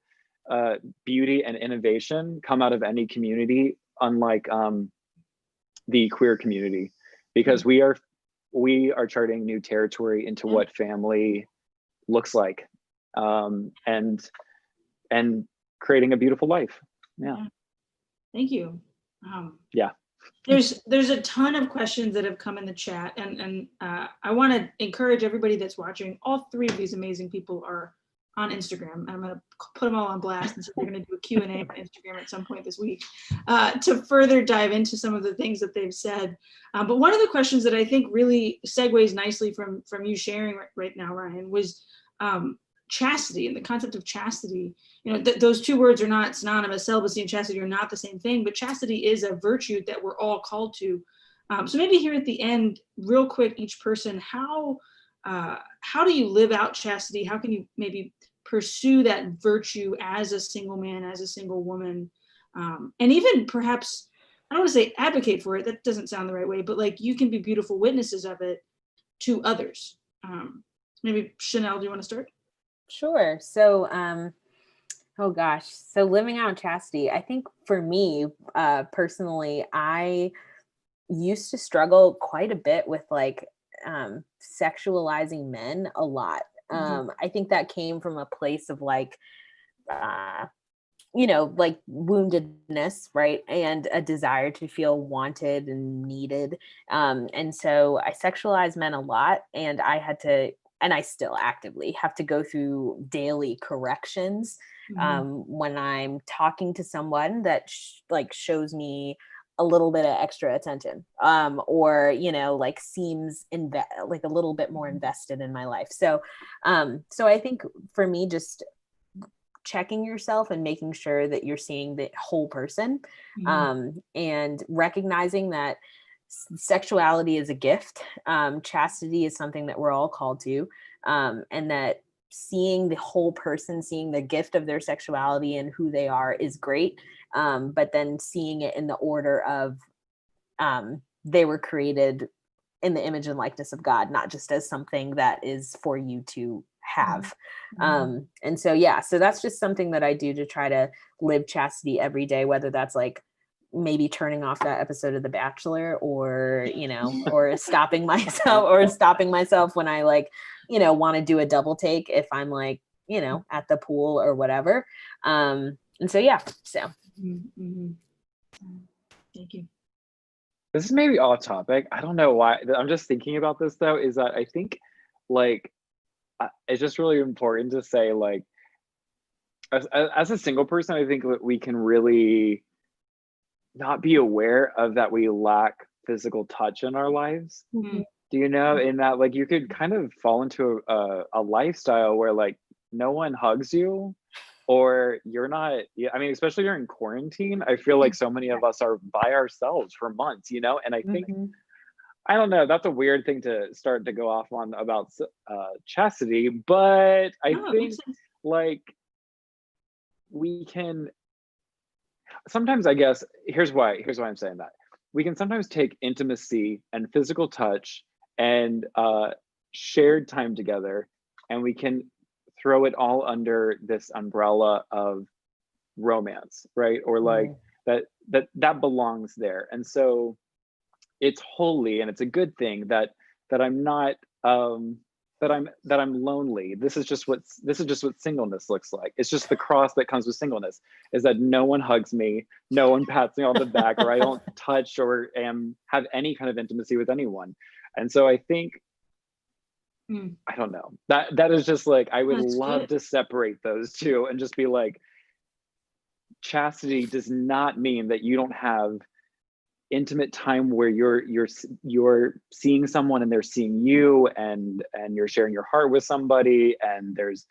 beauty and innovation come out of any community, unlike the queer community, because we are charting new territory into what family looks like, and creating a beautiful life. Yeah. Thank you. Yeah. There's a ton of questions that have come in the chat, and I want to encourage everybody that's watching. All three of these amazing people are on Instagram. I'm going to put them all on blast, and so we're going to do a Q&A on Instagram at some point this week to further dive into some of the things that they've said. But one of the questions that I think really segues nicely from you sharing right now, Ryan, was chastity, and the concept of chastity. Those two words are not synonymous. Celibacy and chastity are not the same thing, but chastity is a virtue that we're all called to. So maybe here at the end, real quick, each person, how do you live out chastity? How can you maybe pursue that virtue as a single man, as a single woman, and even perhaps, I don't want to say advocate for it, that doesn't sound the right way, but like you can be beautiful witnesses of it to others. Maybe Chenele, do you want to start? Sure. So, oh gosh. So living out chastity, I think for me, personally, I used to struggle quite a bit with sexualizing men a lot. I think that came from a place of woundedness, right? And a desire to feel wanted and needed. And so I sexualized men a lot, and I had to, and I still actively have to go through daily corrections when I'm talking to someone that shows me a little bit of extra attention, or, you know, like seems like a little bit more invested in my life. So I think for me, just checking yourself and making sure that you're seeing the whole person, and recognizing that sexuality is a gift. Chastity is something that we're all called to, and that seeing the whole person, seeing the gift of their sexuality and who they are is great. But then seeing it in the order of they were created in the image and likeness of God, not just as something that is for you to have. And so, yeah, so that's just something that I do to try to live chastity every day, whether that's like maybe turning off that episode of The Bachelor, or, you know, or stopping myself when I like, you know, want to do a double take if I'm like, you know, at the pool or whatever. And so, yeah, so. Thank you. This is maybe off topic. I don't know why. I'm just thinking about this though, is that I think like, it's just really important to say, like, as a single person, I think that we can really not be aware of that we lack physical touch in our lives. Do you know, in that like you could kind of fall into a lifestyle where like no one hugs you, or you're not, I mean, especially during quarantine, I feel like so many of us are by ourselves for months, you know? And I think, I don't know, that's a weird thing to start to go off on about chastity, but I think like we can sometimes, I guess, here's why I'm saying that. We can sometimes take intimacy and physical touch and shared time together, and we can throw it all under this umbrella of romance, right? Or like that belongs there. And so it's holy and it's a good thing that I'm not that I'm lonely. This is just what singleness looks like. It's just the cross that comes with singleness, is that no one hugs me, no one pats me on the back, or I don't touch or have any kind of intimacy with anyone. And so I think, I don't know, that is just like, I would love to separate those two and just be like, chastity does not mean that you don't have intimate time where you're seeing someone and they're seeing you, and you're sharing your heart with somebody, and there's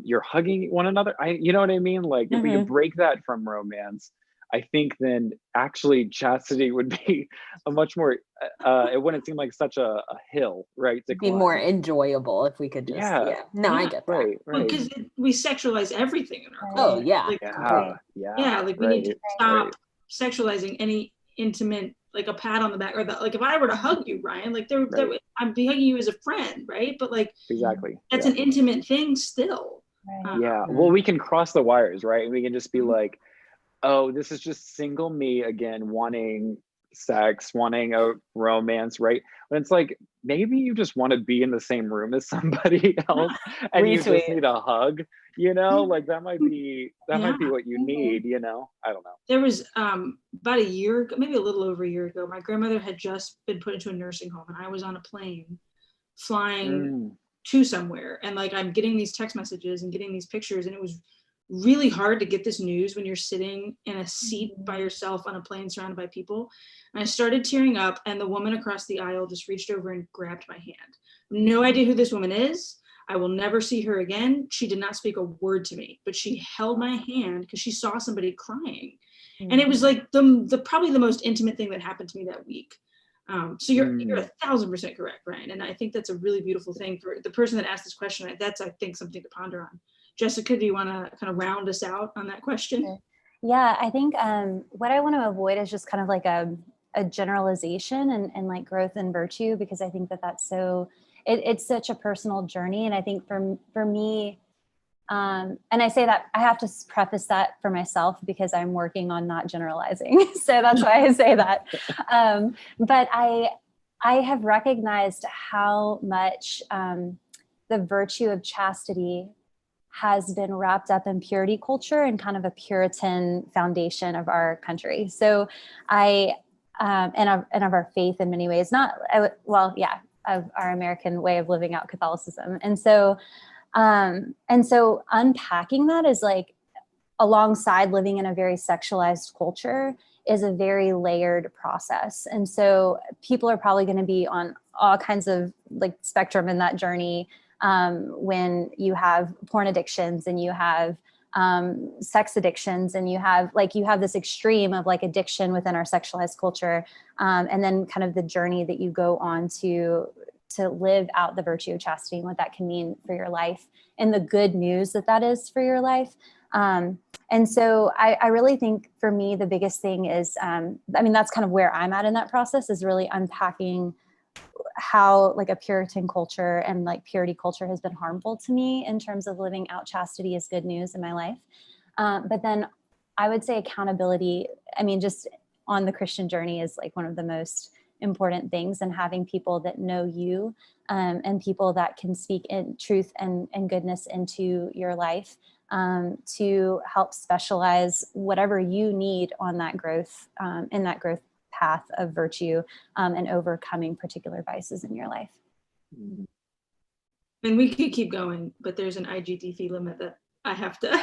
you're hugging one another. You know what I mean? Like if we could break that from romance, I think then actually chastity would be a much more it wouldn't seem like such a hill, right? To be climb. more enjoyable if we could just I get that. Right. Because we sexualize everything in our lives. Like we need to stop sexualizing any intimate, like a pat on the back, or like if I were to hug you, Ryan, like I'd be hugging you as a friend, right? But like that's an intimate thing still. Well, we can cross the wires, right? We can just be like, oh, this is just single me again, wanting sex, wanting a romance, right? But it's like, maybe you just want to be in the same room as somebody else and you just need a hug, you know? Like that might be what you need, you know? I don't know. There was about a year ago, maybe a little over a year ago, my grandmother had just been put into a nursing home, and I was on a plane flying to somewhere, and like I'm getting these text messages and getting these pictures, and it was really hard to get this news when you're sitting in a seat by yourself on a plane surrounded by people. And I started tearing up, and the woman across the aisle just reached over and grabbed my hand. No idea who this woman is. I will never see her again. She did not speak a word to me, but she held my hand because she saw somebody crying. And it was like the probably the most intimate thing that happened to me that week. So you're 1,000% correct, Ryan. And I think that's a really beautiful thing for the person that asked this question. That's, I think, something to ponder on. Jessica, do you want to kind of round us out on that question? Yeah, I think what I want to avoid is just kind of like a generalization and like growth and virtue, because I think that's so, it's such a personal journey. And I think for me, and I say that I have to preface that for myself because I'm working on not generalizing. So that's why I say that. But I have recognized how much the virtue of chastity has been wrapped up in purity culture and kind of a Puritan foundation of our country. So and of our faith in many ways, of our American way of living out Catholicism. And so unpacking that is like, alongside living in a very sexualized culture, is a very layered process. And so people are probably going to be on all kinds of like spectrum in that journey. When you have porn addictions and you have sex addictions and you have this extreme of like addiction within our sexualized culture. And then kind of the journey that you go on to live out the virtue of chastity and what that can mean for your life and the good news that is for your life. And so I really think for me, the biggest thing is, that's kind of where I'm at in that process, is really unpacking how like a Puritan culture and like purity culture has been harmful to me in terms of living out chastity as good news in my life. But then I would say accountability, just on the Christian journey, is like one of the most important things, and having people that know you and people that can speak in truth and goodness into your life to help specialize whatever you need on that growth, in that growth path of virtue and overcoming particular vices in your life. And we could keep going, but there's an IGTV limit that I have to,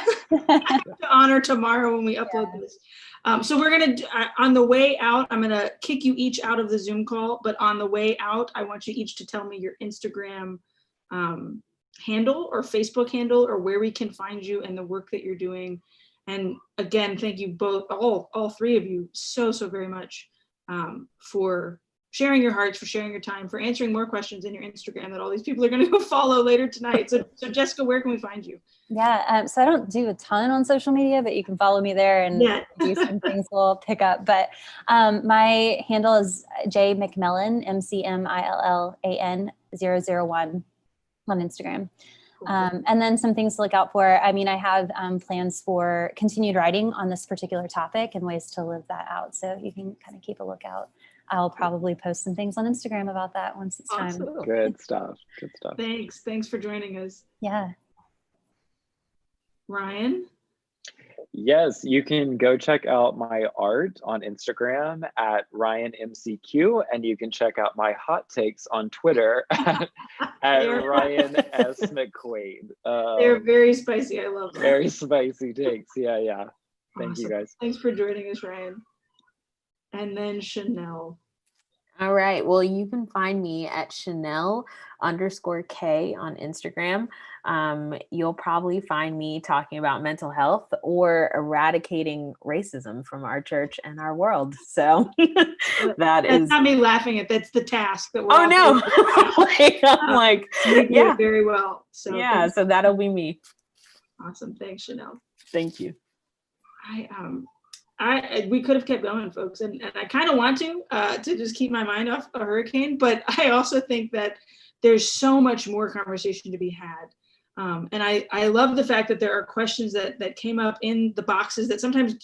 honor tomorrow when we upload this. So we're going to, on the way out, I'm going to kick you each out of the Zoom call, but on the way out, I want you each to tell me your Instagram handle or Facebook handle, or where we can find you and the work that you're doing. And again, thank you both, all three of you, so very much for sharing your hearts, for sharing your time, for answering more questions in your Instagram that all these people are going to go follow later tonight. So Jessica, where can we find you? Yeah, so I don't do a ton on social media, but you can follow me there, and do some things we'll pick up. But my handle is J McMillan, McMillan 001 on Instagram. And then some things to look out for. I have plans for continued writing on this particular topic and ways to live that out. So you can kind of keep a lookout. I'll probably post some things on Instagram about that once it's time. Good stuff. Thanks for joining us. Yeah. Ryan? Yes, you can go check out my art on Instagram at RyanMCQ, and you can check out my hot takes on Twitter at Ryan S. McQuade. They're very spicy. I love them. Very spicy takes. Yeah. Thank you, guys. Thanks for joining us, Ryan. And then Chenele. All right. Well, you can find me at Chenele _K on Instagram. You'll probably find me talking about mental health or eradicating racism from our church and our world. So that's not me laughing at. That's the task that we're yeah, very well. So yeah, so that'll be me. Awesome. Thanks, Chenele. Thank you. We could have kept going, folks, and I kind of want to just keep my mind off a hurricane, but I also think that there's so much more conversation to be had. And I love the fact that there are questions that came up in the boxes that sometimes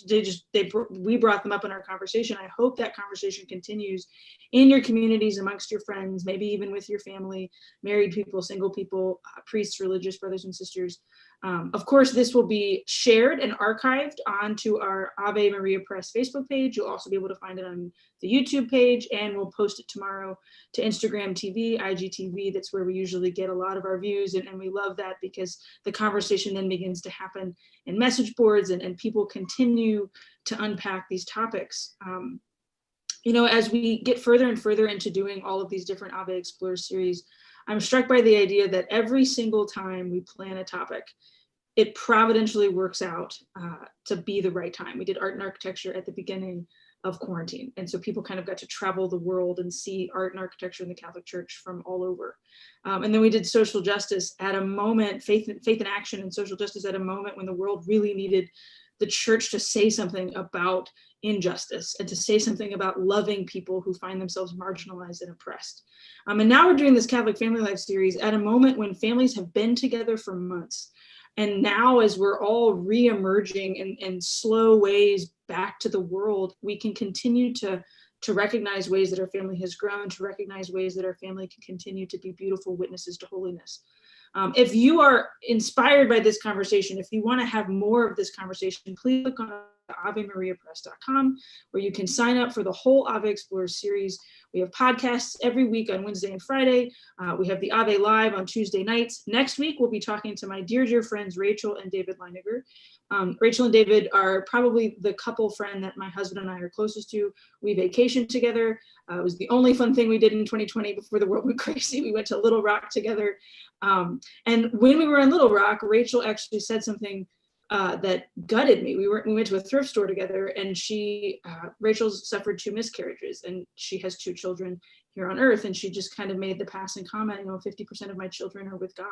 we brought them up in our conversation. I hope that conversation continues in your communities, amongst your friends, maybe even with your family, married people, single people, priests, religious brothers and sisters. Of course, this will be shared and archived onto our Ave Maria Press Facebook page. You'll also be able to find it on the YouTube page, and we'll post it tomorrow to Instagram TV, IGTV. That's where we usually get a lot of our views, and we love that because the conversation then begins to happen in message boards, and people continue to unpack these topics. As we get further and further into doing all of these different Ave Explores series, I'm struck by the idea that every single time we plan a topic, it providentially works out to be the right time. We did art and architecture at the beginning of quarantine. And so people kind of got to travel the world and see art and architecture in the Catholic Church from all over. And then we did social justice at a moment, faith in action and social justice at a moment when the world really needed the church to say something about injustice and to say something about loving people who find themselves marginalized and oppressed. And now we're doing this Catholic Family Life series at a moment when families have been together for months. And now, as we're all re-emerging in slow ways back to the world, we can continue to recognize ways that our family has grown, to recognize ways that our family can continue to be beautiful witnesses to holiness. If you are inspired by this conversation, if you want to have more of this conversation, please click on avemariapress.com, where you can sign up for the whole Ave Explores series. We have podcasts every week on Wednesday and Friday. We have the Ave Live on Tuesday nights. Next week, we'll be talking to my dear, dear friends, Rachel and David Leiniger. Rachel and David are probably the couple friend that my husband and I are closest to. We vacationed together. It was the only fun thing we did in 2020 before the world went crazy. We went to Little Rock together. And when we were in Little Rock, Rachel actually said something that gutted me. We went to a thrift store together, and Rachel's suffered 2 miscarriages, and she has 2 children here on earth. And she just kind of made the passing comment, 50% of my children are with God.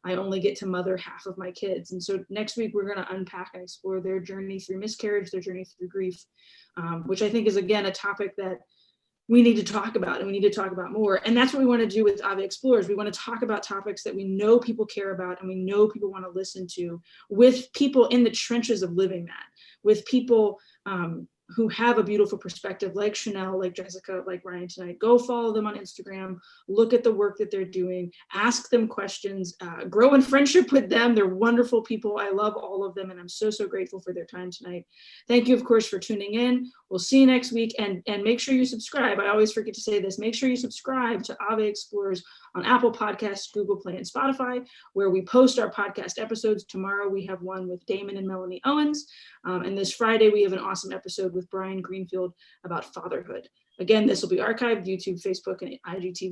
I only get to mother half of my kids. And so next week we're going to unpack and explore their journey through miscarriage, their journey through grief, which I think is, again, a topic that we need to talk about, and we need to talk about more. And that's what we want to do with Ave Explores. We want to talk about topics that we know people care about and we know people want to listen to, with people in the trenches of living that, with people who have a beautiful perspective, like Chenele, like Jessica, like Ryan tonight. Go follow them on Instagram, look at the work that they're doing, ask them questions, grow in friendship with them. They're wonderful people. I love all of them, and I'm so, so grateful for their time tonight. Thank you, of course, for tuning in. We'll see you next week, and make sure you subscribe. I always forget to say this. Make sure you subscribe to Ave Explores on Apple Podcasts, Google Play, and Spotify, where we post our podcast episodes. Tomorrow we have one with Damon and Melanie Owens, and this Friday we have an awesome episode with Brian Greenfield about fatherhood. Again, this will be archived, YouTube, Facebook, and IGTV.